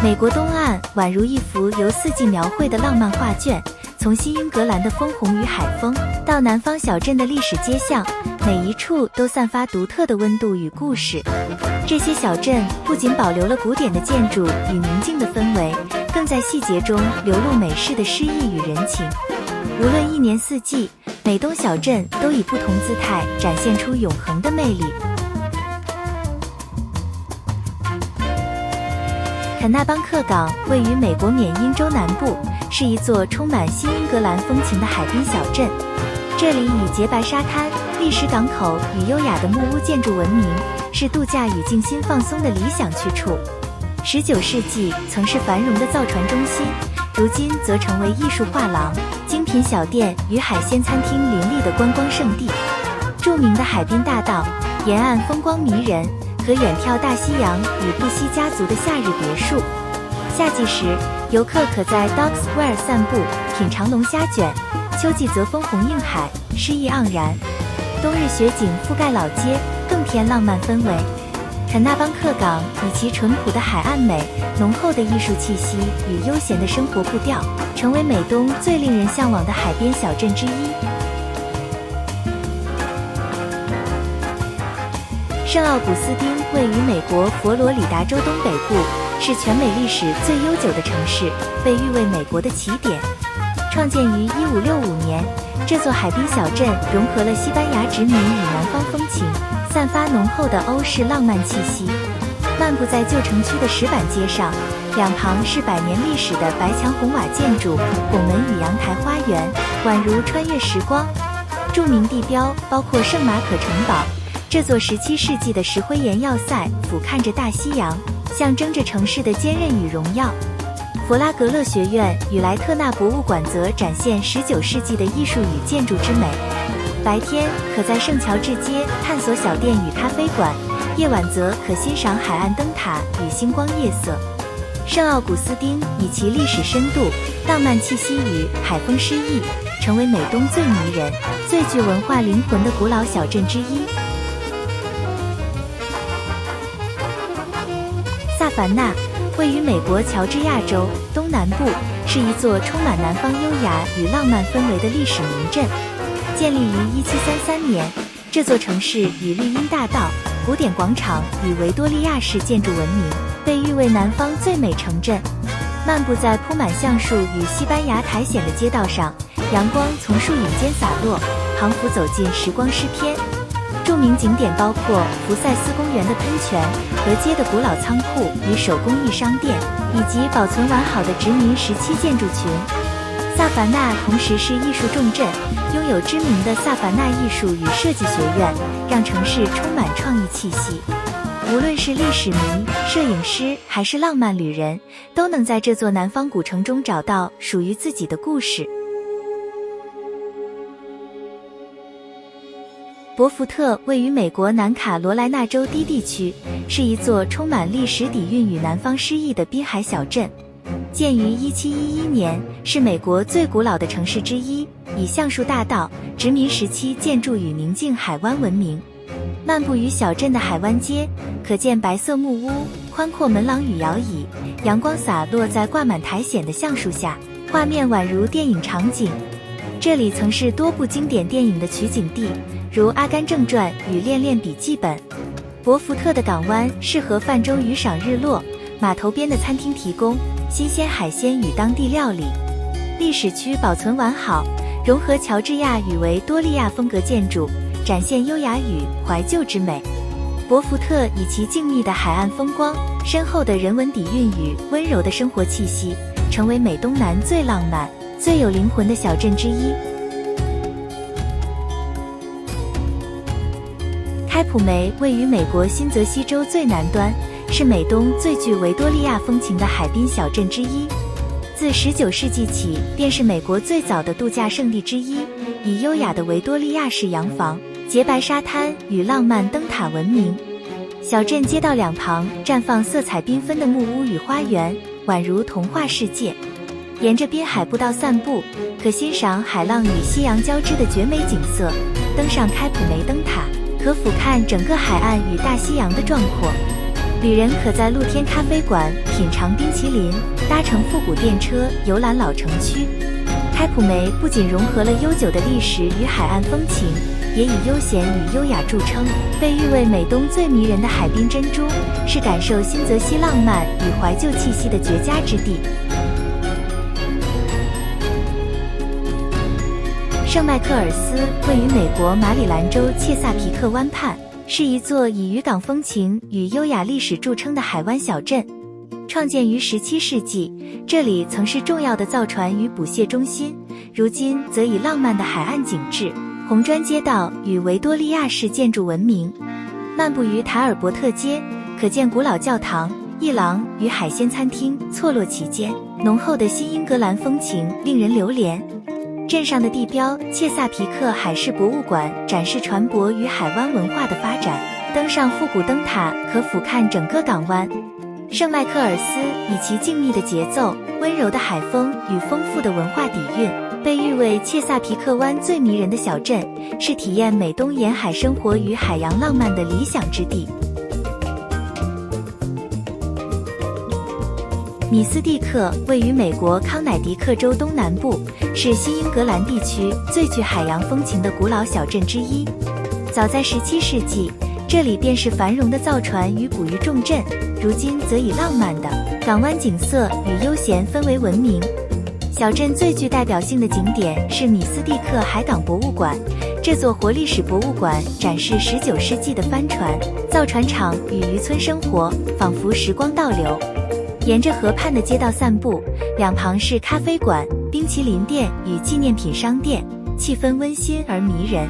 美国东岸宛如一幅由四季描绘的浪漫画卷，从新英格兰的枫红与海风，到南方小镇的历史街巷，每一处都散发独特的温度与故事。这些小镇不仅保留了古典的建筑与宁静的氛围，更在细节中流露美式的诗意与人情。无论一年四季，美东小镇都以不同姿态展现出永恒的魅力。肯纳邦克港位于美国缅因州南部，是一座充满新英格兰风情的海滨小镇。这里以洁白沙滩、历史港口与优雅的木屋建筑闻名，是度假与静心放松的理想去处。19世纪曾是繁荣的造船中心，如今则成为艺术画廊、精品小店与海鲜餐厅林立的观光胜地。著名的海滨大道沿岸风光迷人，可远眺大西洋与布希家族的夏日别墅。夏季时，游客可在 Dock Square 散步，品尝龙虾卷；秋季则枫红映海，诗意盎然。冬日雪景覆盖老街，更添浪漫氛围。肯纳邦克港以其淳朴的海岸美、浓厚的艺术气息与悠闲的生活步调，成为美东最令人向往的海边小镇之一。圣奥古斯丁位于美国佛罗里达州东北部，是全美历史最悠久的城市，被誉为美国的起点。创建于1565年，这座海滨小镇融合了西班牙殖民与南方风情，散发浓厚的欧式浪漫气息。漫步在旧城区的石板街上，两旁是百年历史的白墙红瓦建筑、拱门与阳台花园，宛如穿越时光。著名地标包括圣马可城堡，这座17世纪的石灰岩要塞俯瞰着大西洋，象征着城市的坚韧与荣耀。弗拉格勒学院与莱特纳博物馆则展现19世纪的艺术与建筑之美。白天可在圣乔治街探索小店与咖啡馆，夜晚则可欣赏海岸灯塔与星光夜色。圣奥古斯丁以其历史深度、浪漫气息与海风诗意，成为美东最迷人、最具文化灵魂的古老小镇之一。萨凡纳位于美国乔治亚州东南部，是一座充满南方优雅与浪漫氛围的历史名镇。建立于1733年，这座城市以绿荫大道、古典广场与维多利亚式建筑闻名，被誉为南方最美城镇。漫步在铺满橡树与西班牙苔藓的街道上，阳光从树影间洒落，仿佛走进时光诗篇。著名景点包括福赛斯公园的喷泉、河街的古老仓库与手工艺商店，以及保存完好的殖民时期建筑群。萨凡纳同时是艺术重镇，拥有知名的萨凡纳艺术与设计学院，让城市充满创意气息。无论是历史迷、摄影师还是浪漫旅人，都能在这座南方古城中找到属于自己的故事。博福特位于美国南卡罗来纳州低地区，是一座充满历史底蕴与南方诗意的滨海小镇。建于1711年，是美国最古老的城市之一，以橡树大道、殖民时期建筑与宁静海湾闻名。漫步于小镇的海湾街，可见白色木屋、宽阔门廊与摇椅，阳光洒落在挂满苔藓的橡树下，画面宛如电影场景。这里曾是多部经典电影的取景地，如《阿甘正传》与《恋恋笔记本》。博福特的港湾适合泛舟与赏日落，码头边的餐厅提供新鲜海鲜与当地料理。历史区保存完好，融合乔治亚与维多利亚风格建筑，展现优雅与怀旧之美。博福特以其静谧的海岸风光、深厚的人文底蕴与温柔的生活气息，成为美东南最浪漫、最有灵魂的小镇之一。开普梅位于美国新泽西州最南端，是美东最具维多利亚风情的海滨小镇之一。自19世纪起，便是美国最早的度假胜地之一，以优雅的维多利亚式洋房、洁白沙滩与浪漫灯塔闻名。小镇街道两旁绽放色彩缤纷的木屋与花园，宛如童话世界。沿着滨海步道散步，可欣赏海浪与夕阳交织的绝美景色。登上开普梅灯塔，可俯瞰整个海岸与大西洋的壮阔。旅人可在露天咖啡馆品尝冰淇淋，搭乘复古电车游览老城区。开普梅不仅融合了悠久的历史与海岸风情，也以悠闲与优雅著称，被誉为美东最迷人的海滨珍珠，是感受新泽西浪漫与怀旧气息的绝佳之地。圣迈克尔斯位于美国马里兰州切萨皮克湾畔，是一座以渔港风情与优雅历史著称的海湾小镇。创建于17世纪，这里曾是重要的造船与捕蟹中心，如今则以浪漫的海岸景致、红砖街道与维多利亚式建筑闻名。漫步于塔尔伯特街，可见古老教堂、艺廊与海鲜餐厅错落其间，浓厚的新英格兰风情令人流连。镇上的地标切萨皮克海事博物馆展示船舶与海湾文化的发展，登上复古灯塔可俯瞰整个港湾。圣迈克尔斯以其静谧的节奏、温柔的海风与丰富的文化底蕴，被誉为切萨皮克湾最迷人的小镇，是体验美东沿海生活与海洋浪漫的理想之地。米斯蒂克位于美国康乃狄克州东南部，是新英格兰地区最具海洋风情的古老小镇之一。早在17世纪，这里便是繁荣的造船与捕鱼重镇，如今则以浪漫的港湾景色与悠闲氛围闻名。小镇最具代表性的景点是米斯蒂克海港博物馆，这座活历史博物馆展示19世纪的帆船、造船厂与渔村生活，仿佛时光倒流。沿着河畔的街道散步，两旁是咖啡馆、冰淇淋店与纪念品商店，气氛温馨而迷人。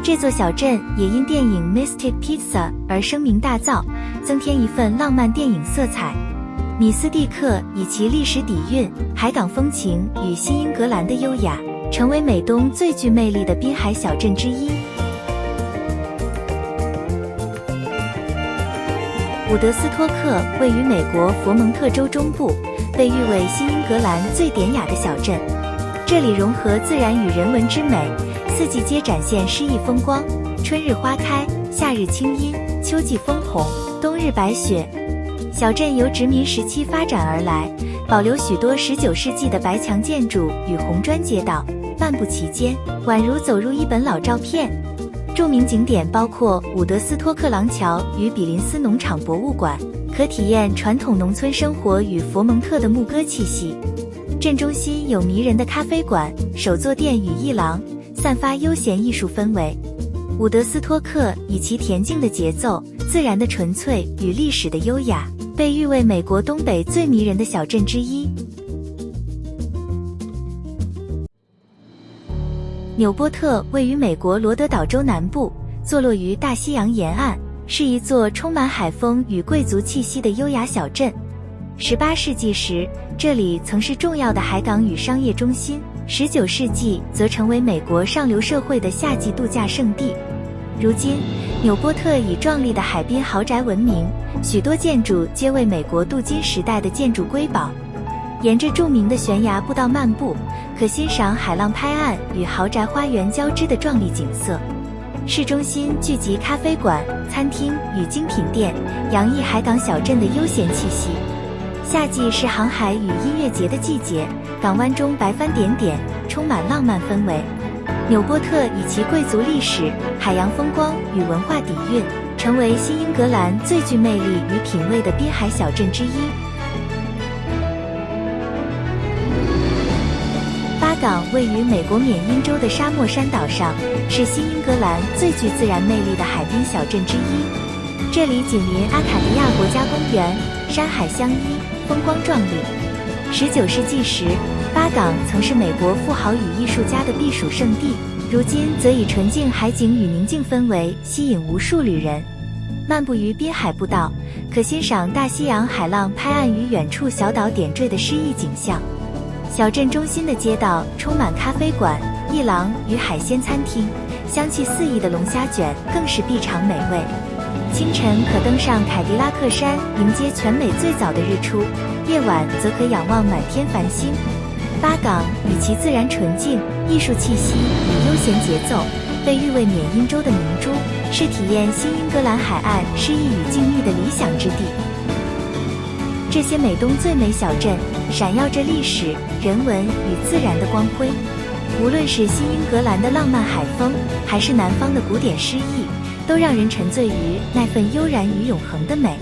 这座小镇也因电影 Mystic Pizza 而声名大噪，增添一份浪漫电影色彩。米斯蒂克以其历史底蕴、海港风情与新英格兰的优雅，成为美东最具魅力的滨海小镇之一。伍德斯托克位于美国佛蒙特州中部，被誉为新英格兰最典雅的小镇。这里融合自然与人文之美，四季皆展现诗意风光，春日花开，夏日清音，秋季枫红，冬日白雪。小镇由殖民时期发展而来，保留许多19世纪的白墙建筑与红砖街道，漫步其间，宛如走入一本老照片。著名景点包括伍德斯托克廊桥与比林斯农场博物馆，可体验传统农村生活与佛蒙特的牧歌气息。镇中心有迷人的咖啡馆、手作店与艺廊，散发悠闲艺术氛围。伍德斯托克以其恬静的节奏、自然的纯粹与历史的优雅，被誉为美国东北最迷人的小镇之一。纽波特位于美国罗德岛州南部，坐落于大西洋沿岸，是一座充满海风与贵族气息的优雅小镇。18世纪时，这里曾是重要的海港与商业中心，19世纪则成为美国上流社会的夏季度假胜地。如今，纽波特以壮丽的海滨豪宅闻名，许多建筑皆为美国镀金时代的建筑瑰宝。沿着著名的悬崖步道漫步，可欣赏海浪拍岸与豪宅花园交织的壮丽景色。市中心聚集咖啡馆、餐厅与精品店，洋溢海港小镇的悠闲气息。夏季是航海与音乐节的季节，港湾中白帆点点，充满浪漫氛围。纽波特以其贵族历史、海洋风光与文化底蕴，成为新英格兰最具魅力与品味的滨海小镇之一。巴港位于美国缅因州的沙漠山岛上，是新英格兰最具自然魅力的海滨小镇之一。这里紧邻阿卡迪亚国家公园，山海相依，风光壮丽。19世纪时，巴港曾是美国富豪与艺术家的避暑胜地，如今则以纯净海景与宁静氛围吸引无数旅人。漫步于滨海步道，可欣赏大西洋海浪拍岸与远处小岛点缀的诗意景象。小镇中心的街道充满咖啡馆、艺廊与海鲜餐厅，香气四溢的龙虾卷更是必尝美味。清晨可登上凯迪拉克山迎接全美最早的日出，夜晚则可仰望满天繁星。巴港以其自然纯净、艺术气息与悠闲节奏，被誉为缅因州的明珠，是体验新英格兰海岸诗意与静谧的理想之地。这些美东最美小镇闪耀着历史、人文与自然的光辉。无论是新英格兰的浪漫海风，还是南方的古典诗意，都让人沉醉于那份悠然与永恒的美。